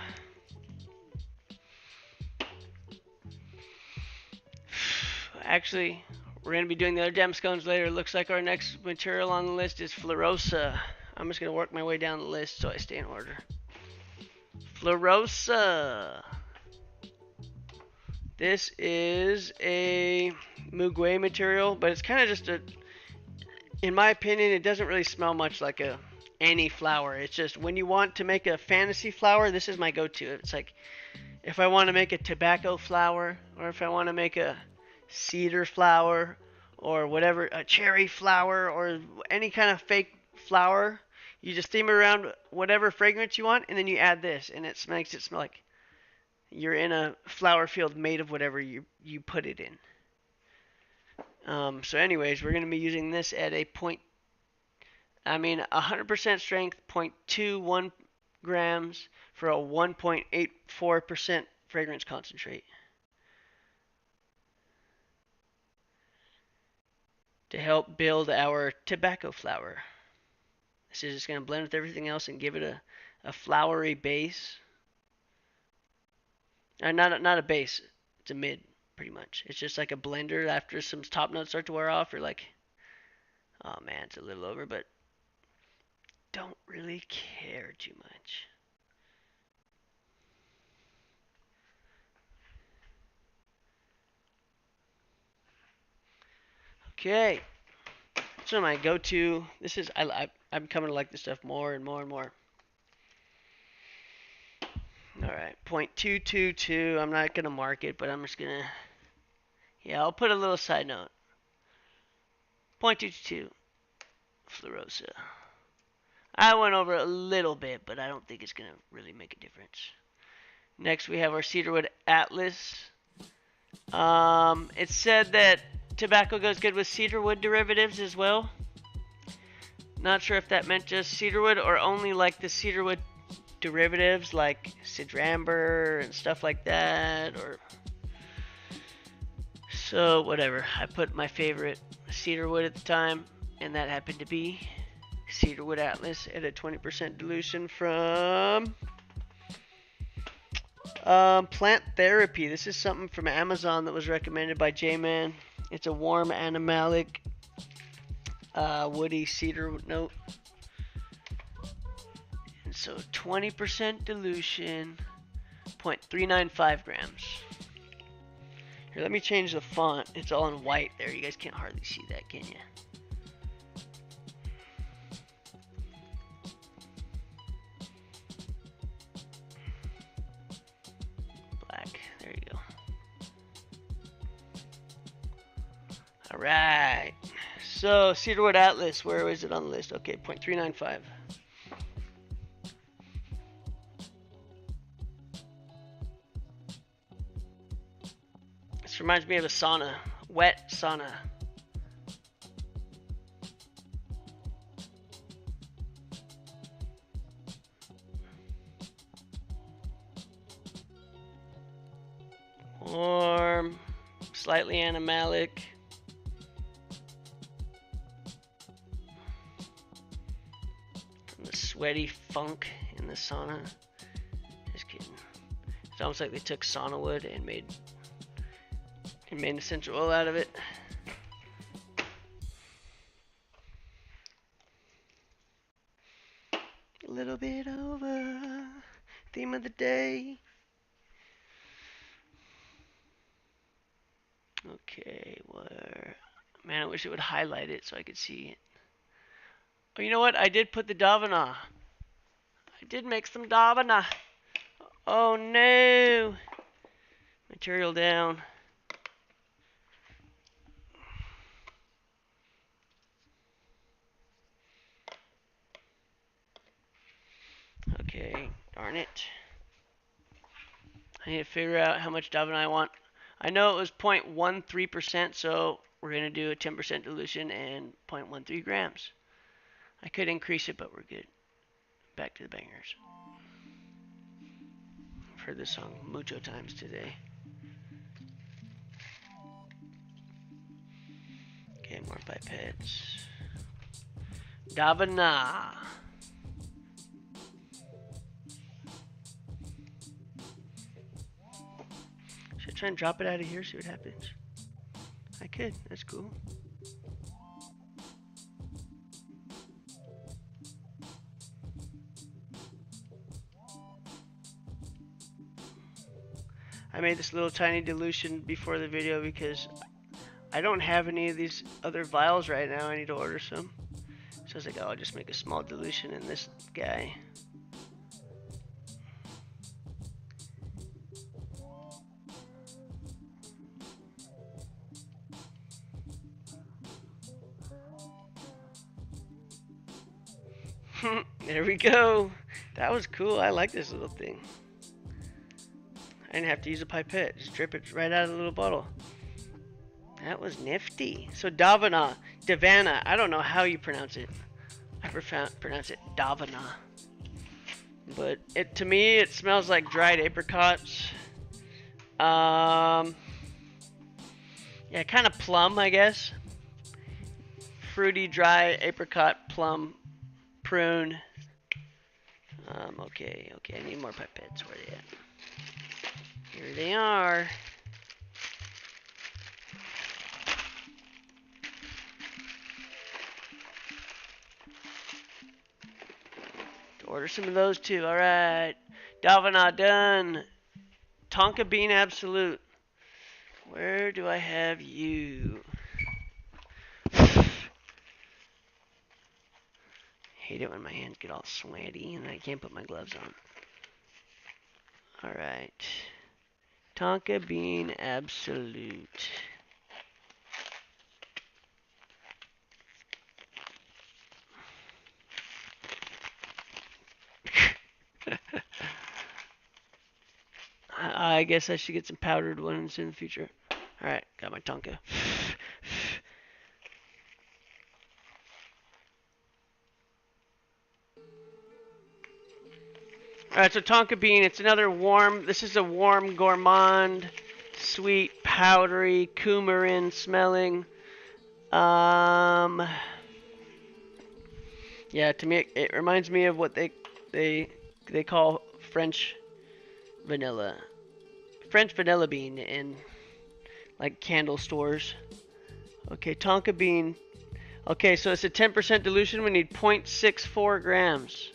Actually, we're going to be doing the other Damascones later. Looks like our next material on the list is Fluorosa. I'm just going to work my way down the list so I stay in order. Fluorosa. This is a Muguet material, but it's kind of just a... In my opinion, it doesn't really smell much like any flower. It's just when you want to make a fantasy flower, this is my go-to. It's like if I want to make a tobacco flower, or if I want to make a cedar flower, or whatever, a cherry flower, or any kind of fake flower, you just steam it around whatever fragrance you want, and then you add this, and it makes it smell like you're in a flower field made of whatever you put it in. So anyways, we're going to be using this at a 100% strength, 0.21 grams for a 1.84% fragrance concentrate. To help build our tobacco flower. This is just going to blend with everything else and give it a flowery base. Not a base, it's a mid. Pretty much. It's just like a blender after some top notes start to wear off. You're like, oh man, it's a little over, but don't really care too much. Okay. So my go-to, this is, I'm coming to like this stuff more and more and more. Alright, 0.222. I'm not going to mark it, but I'm just going to, yeah, I'll put a little side note. 0.222. Fluorosa. I went over a little bit, but I don't think it's going to really make a difference. Next, we have our Cedarwood Atlas. It said that tobacco goes good with cedarwood derivatives as well. Not sure if that meant just cedarwood or only like the cedarwood derivatives like cedramber and stuff like that, or so whatever. I put my favorite cedarwood at the time, and that happened to be Cedarwood Atlas at a 20% dilution from Plant Therapy. This is something from Amazon that was recommended by J-Man. It's a warm animalic woody cedar note. And so 20% dilution, 0.395 grams. Here, let me change the font. It's all in white there. You guys can't hardly see that, can you? Black. There you go. Alright. So, Cedarwood Atlas, where is it on the list? Okay, 0.395. This reminds me of a sauna. Wet sauna. Warm, slightly animalic. From the sweaty funk in the sauna. Just kidding. It's almost like they took sauna wood and made essential oil out of it. A little bit over. Theme of the day. Okay, where? Man, I wish it would highlight it so I could see it. Oh, you know what? I did put the Davana. I did make some Davana. Oh no! Material down. Okay, darn it. I need to figure out how much Davana I want. I know it was 0.13%, so we're going to do a 10% dilution and 0.13 grams. I could increase it, but we're good. Back to the bangers. I've heard this song mucho times today. Okay, more pipettes. Davana. Should I try and drop it out of here, see what happens? I could, that's cool. I made this little tiny dilution before the video because I don't have any of these other vials right now. I need to order some. So I was like, oh, I'll just make a small dilution in this guy. There we go. That was cool. I like this little thing. I didn't have to use a pipette. Just drip it right out of the little bottle. That was nifty. So Davana, I don't know how you pronounce it. I pronounce it Davana. But to me, it smells like dried apricots. Yeah, kind of plum, I guess. Fruity, dry apricot, plum, prune. Okay, I need more pipettes. Where are they at? Here they are. Order some of those too. All right, Davana done. Tonka Bean Absolute. Where do I have you? Hate it when my hands get all sweaty and I can't put my gloves on. All right, Tonka Bean Absolute. I guess I should get some powdered ones in the future. Alright, got my Tonka. Alright, so Tonka Bean, it's another warm, this is a warm gourmand, sweet, powdery, coumarin smelling. Yeah, to me it reminds me of what they call French vanilla bean in like candle stores. Okay, Tonka Bean. Okay, so it's a 10% dilution. We need 0.64 grams.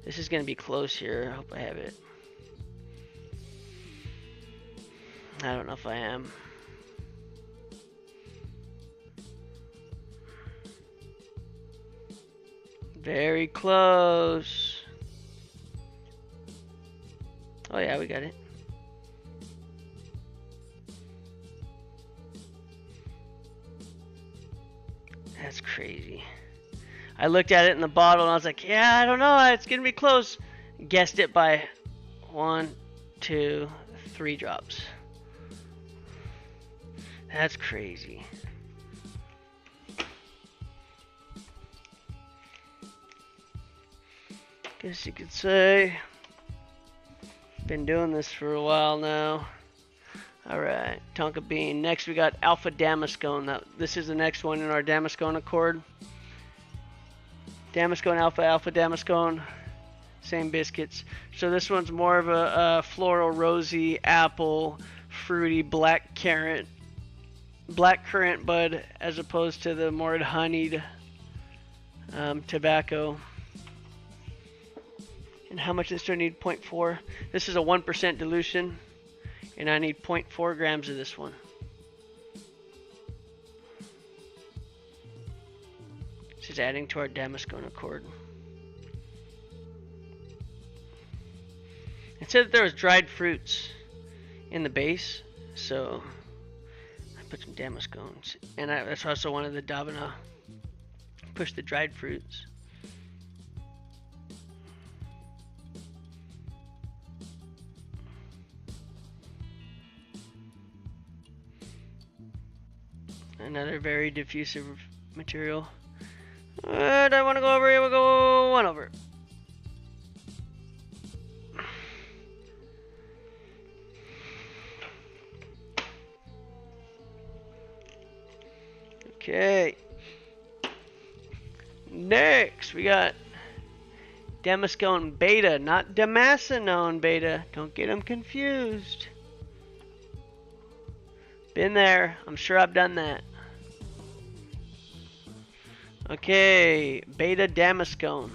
This is going to be close here. I hope I have it. I don't know if I am. Very close. Oh yeah, we got it. That's crazy. I looked at it in the bottle and I was like, yeah, I don't know, it's gonna be close. Guessed it by 1, 2, 3 drops. That's crazy. Guess you could say been doing this for a while now. Alright, Tonka Bean. Next we got Alpha Damascone. This is the next one in our Damascone Accord. Damascone Alpha, Alpha Damascone. Same biscuits. So this one's more of a floral, rosy, apple, fruity, black currant bud, as opposed to the more honeyed tobacco. And how much does this need? 0.4. This is a 1% dilution, and I need 0.4 grams of this one. is adding to our Damascone accord. It said that there was dried fruits in the base, so I put some Damascones. And that's also one of the Davina. Push the dried fruits. Another very diffusive material. I don't want to go over here. We'll go one over. Okay. Next, we got Damascone Beta, not Damascene Beta. Don't get them confused. Been there. I'm sure I've done that. Okay, Beta Damascone.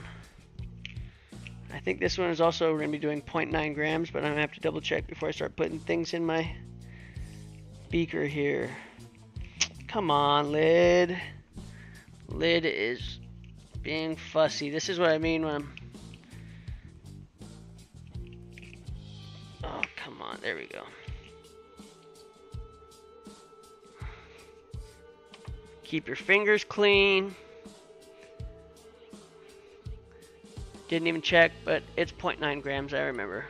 I think this one is also going to be doing 0.9 grams, but I'm going to have to double check before I start putting things in my beaker here. Come on, lid. Lid is being fussy. This is what I mean when I'm... Oh, come on. There we go. Keep your fingers clean. Didn't even check, but it's 0.9 grams, I remember.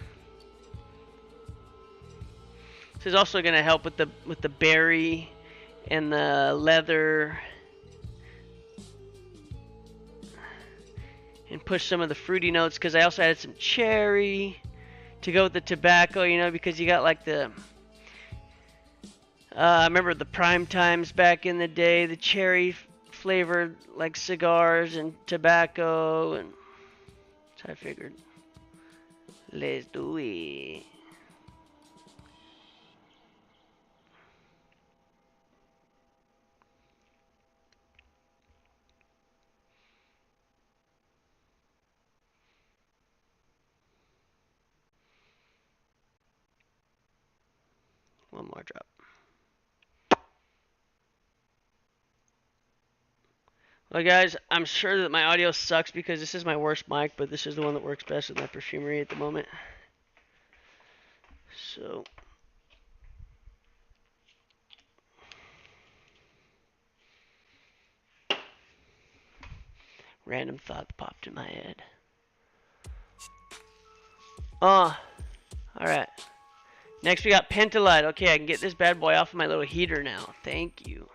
This is also going to help with the berry and the leather and push some of the fruity notes, because I also added some cherry to go with the tobacco, you know, because you got like the I remember the prime times back in the day, the cherry flavored like cigars and tobacco, and so I figured, let's do it. One more drop. Well, guys, I'm sure that my audio sucks because this is my worst mic, but this is the one that works best with my perfumery at the moment. So, random thought popped in my head. Alright. Next we got Pentolide. Okay, I can get this bad boy off of my little heater now. Thank you.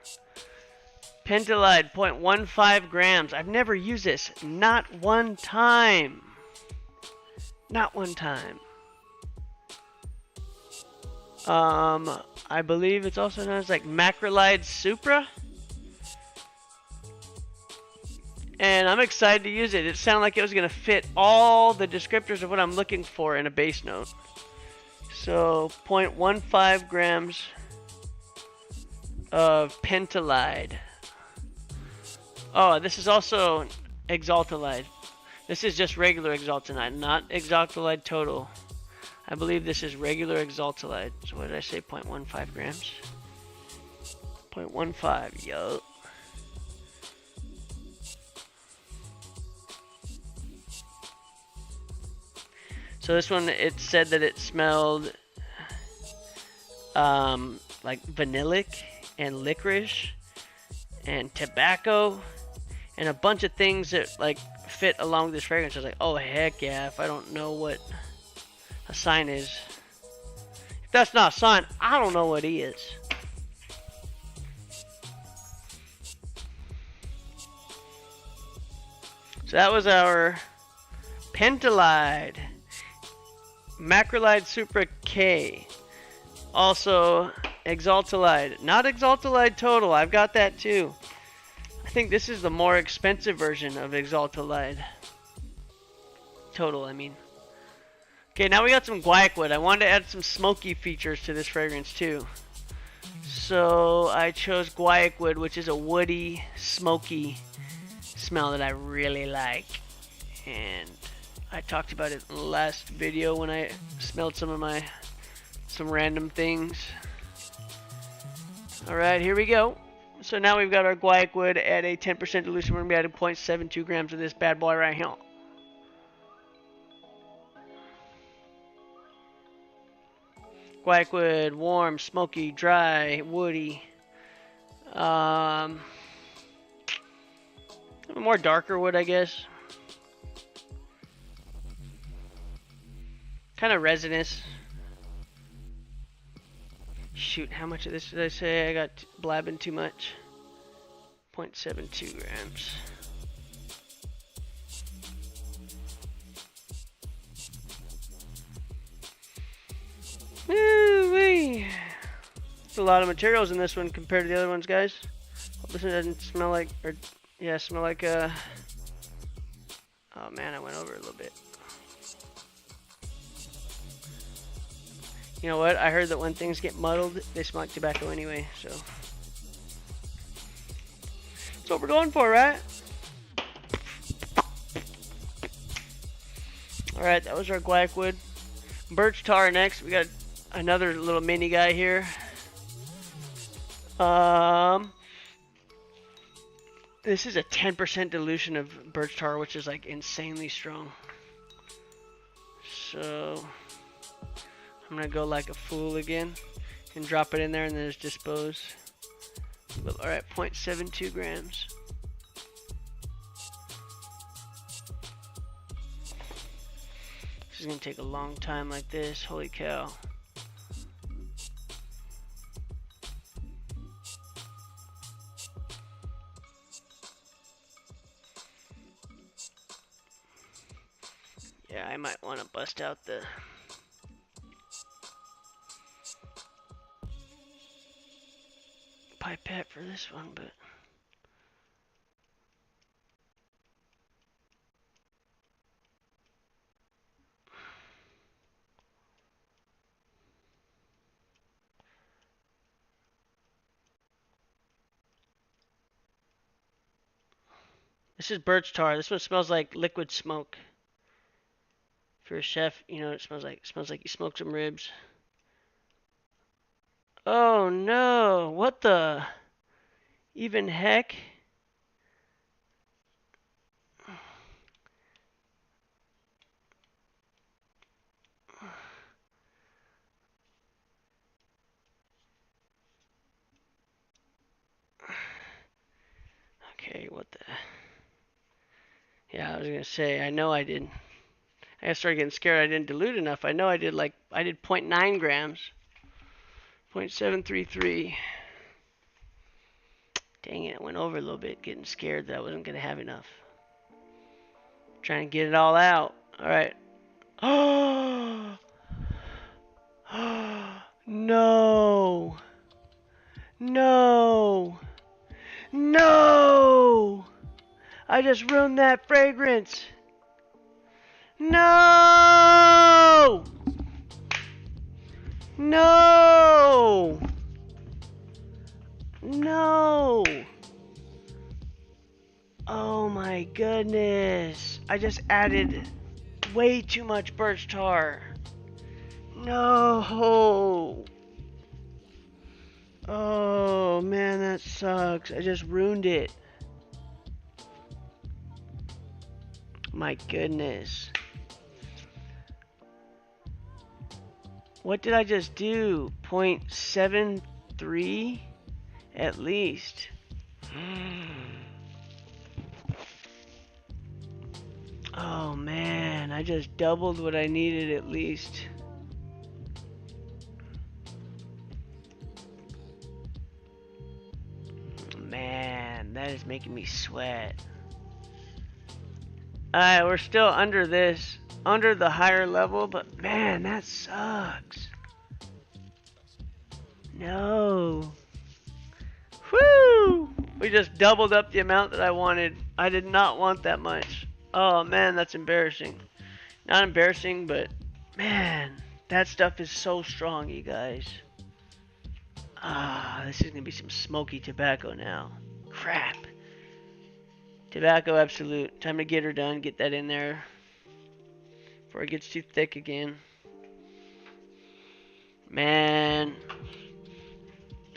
Pentolide, 0.15 grams. I've never used this. Not one time. Not one time. I believe it's also known as like Macrolide Supra. And I'm excited to use it. It sounded like it was going to fit all the descriptors of what I'm looking for in a base note. So 0.15 grams of Pentolide. Oh, this is also Exaltalide. This is just regular Exaltalide, not Exaltalide total. I believe this is regular Exaltalide. So what did I say? 0.15 grams? 0.15, yo. So this one, it said that it smelled like vanillic and licorice and tobacco and a bunch of things that like fit along with this fragrance. I was like, oh heck yeah, if I don't know what a sign is. If that's not a sign, I don't know what is. So that was our Pentolide. Macrolide Supra K. Also Exaltalide. Not Exaltalide Total. I've got that too. I think this is the more expensive version of Exaltalide. Total, I mean. Okay, now we got some guaiac. I wanted to add some smoky features to this fragrance too. So I chose guaiac, which is a woody, smoky smell that I really like. And I talked about it in the last video when I smelled some random things. Alright, here we go. So now we've got our guaiac wood at a 10% dilution. We're going to be adding 0.72 grams of this bad boy right here. Guaiac wood, warm, smoky, dry, woody. More darker wood, I guess. Kind of resinous. Shoot, how much of this did I say? I got blabbing too much. 0.72 grams. Woo-wee. There's a lot of materials in this one compared to the other ones, guys. Hope this one doesn't smell like, or yeah, smell like oh man, I went over a little bit. You know what? I heard that when things get muddled, they smell like tobacco anyway, so. That's what we're going for, right? Alright, that was our guaiac wood. Birch tar next. We got another little mini guy here. This is a 10% dilution of birch tar, which is like insanely strong. So I'm gonna go like a fool again and drop it in there and then just dispose. But, all right, 0.72 grams. This is gonna take a long time like this. Holy cow. Yeah, I might want to bust out the pipette for this one, but this is birch tar. This one smells like liquid smoke. If you're a chef, you know what it smells like. It smells like you smoked some ribs. Oh no, what the even heck? Okay, what the? Yeah, I was gonna say, I know I didn't. I started getting scared I didn't dilute enough. I know I did 0.9 grams. 0.733. Dang it, it went over a little bit, getting scared that I wasn't gonna have enough. Trying to get it all out. Alright. Oh no. No. No. I just ruined that fragrance. No. No. No. Oh my goodness. I just added way too much birch tar. No. Oh man, that sucks. I just ruined it. My goodness. What did I just do? 0.73 at least. Oh man, I just doubled what I needed at least. Man, that is making me sweat. Alright, we're still under this, under the higher level, but man, that sucks. No. Woo! We just doubled up the amount that I wanted. I did not want that much. Oh man, that's embarrassing. Not embarrassing, but man, that stuff is so strong, you guys. Ah, this is gonna be some smoky tobacco now. Crap. Tobacco absolute. Time to get her done. Get that in there before it gets too thick again. Man.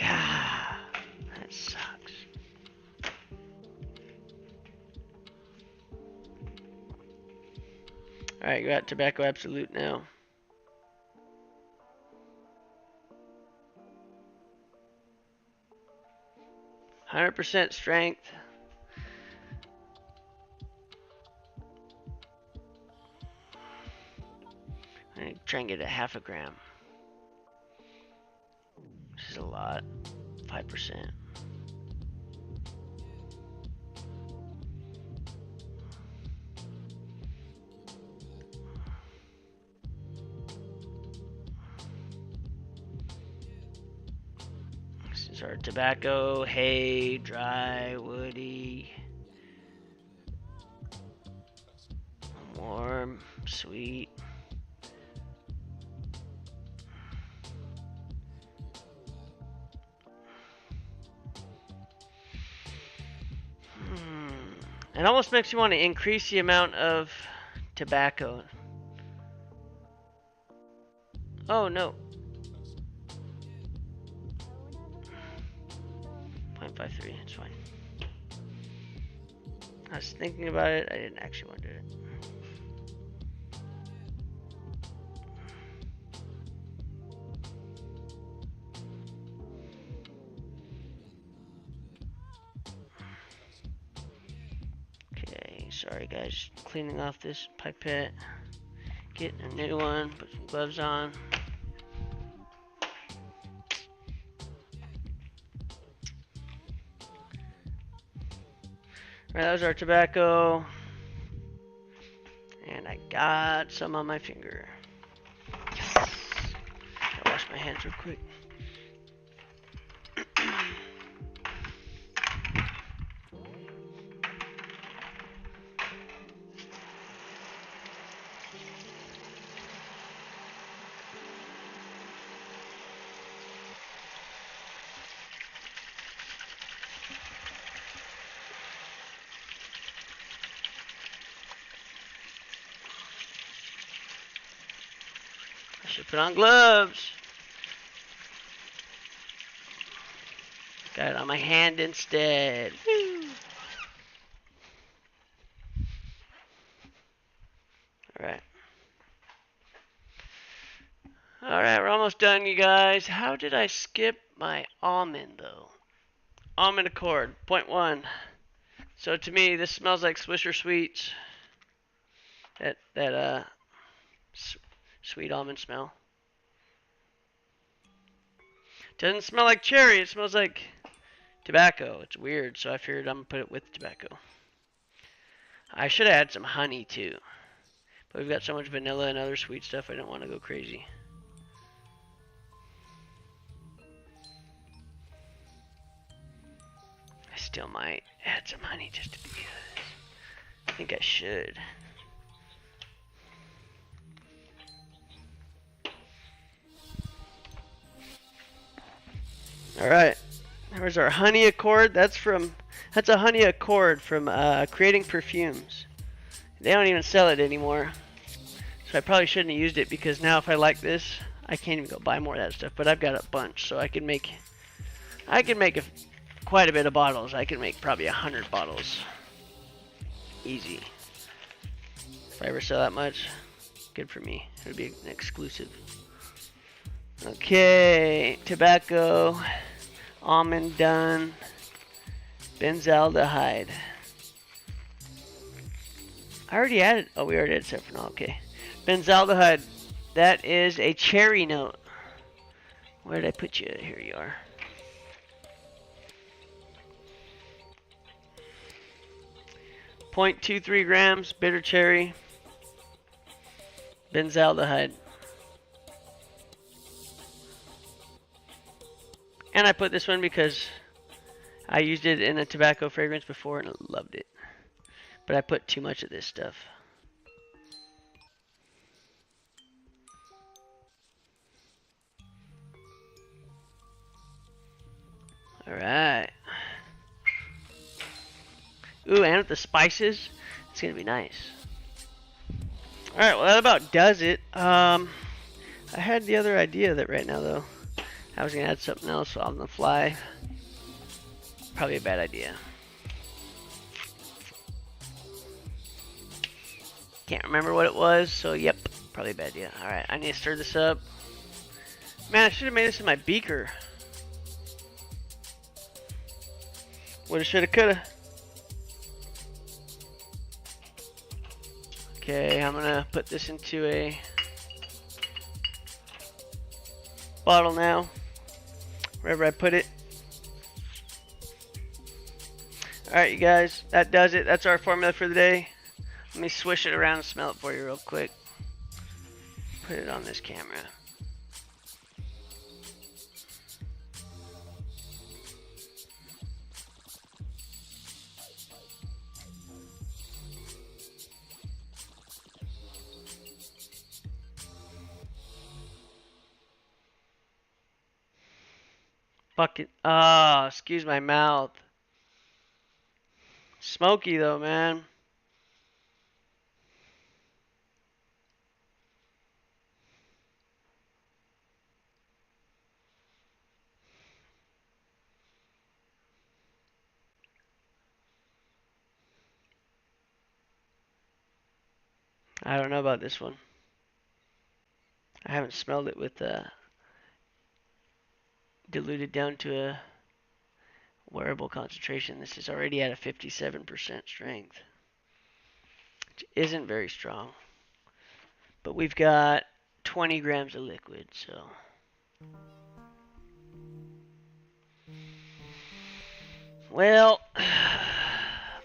Ah, that sucks. Alright, got Tobacco Absolute now. %, strength. I'm gonna try and get a half a gram. This is a lot. 5%. This is our tobacco, hay, dry, woody, warm, sweet. It almost makes you want to increase the amount of tobacco. Oh no. 0.53, it's fine. I was thinking about it, I didn't actually want to do it. Okay, sorry guys, cleaning off this pipette. Getting a new one, put some gloves on. Alright, that was our tobacco. And I got some on my finger. Yes. Gotta wash my hands real quick. I should put on gloves. Got it on my hand instead. Woo. Alright. Alright, we're almost done, you guys. How did I skip my almond, though? Almond Accord, 0.1. So to me, this smells like Swisher Sweets. That sweet almond smell. Doesn't smell like cherry, it smells like tobacco. It's weird, so I figured I'm gonna put it with tobacco. I should have had some honey too. But we've got so much vanilla and other sweet stuff, I don't want to go crazy. I still might add some honey just to be good. I think I should. Alright, there's our honey accord. That's a honey accord from Creating Perfumes. They don't even sell it anymore. So I probably shouldn't have used it because now if I like this, I can't even go buy more of that stuff. But I've got a bunch, so I can make quite a bit of bottles. I can make probably 100 bottles. Easy. If I ever sell that much, good for me. It would be an exclusive. Okay, tobacco, almond done, benzaldehyde. I already added, we already added saffron, okay. Benzaldehyde, that is a cherry note. Where did I put you? Here you are. .23 grams, bitter cherry, benzaldehyde. And I put this one because I used it in a tobacco fragrance before and I loved it. But I put too much of this stuff. Alright. Ooh, and with the spices, it's going to be nice. Alright, well that about does it. I had the other idea that right now though. I was going to add something else on the fly. Probably a bad idea. Can't remember what it was, so yep, probably a bad idea. Alright, I need to stir this up. Man, I should have made this in my beaker. Woulda, shoulda, coulda. Okay, I'm gonna put this into a bottle now, wherever I put it. Alright, you guys, that does it. That's our formula for the day. Let me swish it around and smell it for you real quick. Put it on this camera. Fucking, excuse my mouth. Smoky though, man. I don't know about this one. I haven't smelled it with diluted down to a wearable concentration. This is already at a 57% strength, which isn't very strong. But we've got 20 grams of liquid, so. Well,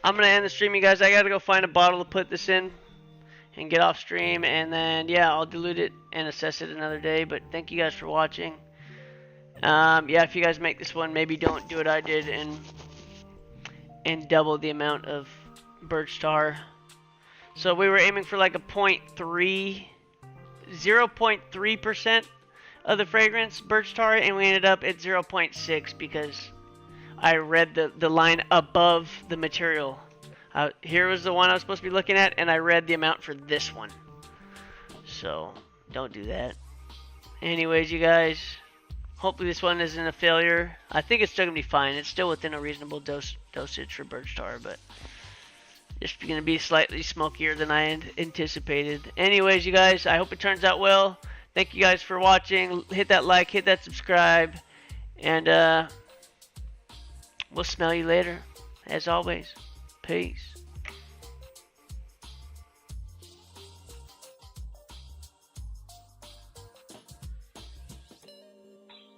I'm going to end the stream, you guys. I got to go find a bottle to put this in and get off stream. And then, yeah, I'll dilute it and assess it another day. But thank you guys for watching. Yeah, if you guys make this one, maybe don't do what I did and double the amount of birch tar. So we were aiming for like a 0.3% of the fragrance birch tar, and we ended up at 0.6 because I read the line above the material. Here was the one I was supposed to be looking at, and I read the amount for this one. So don't do that. Anyways, you guys, hopefully this one isn't a failure. I think it's still gonna be fine. It's still within a reasonable dosage for birch tar, but just going to be slightly smokier than I anticipated. Anyways, you guys, I hope it turns out well. Thank you guys for watching. Hit that like, hit that subscribe, and we'll smell you later. As always, peace.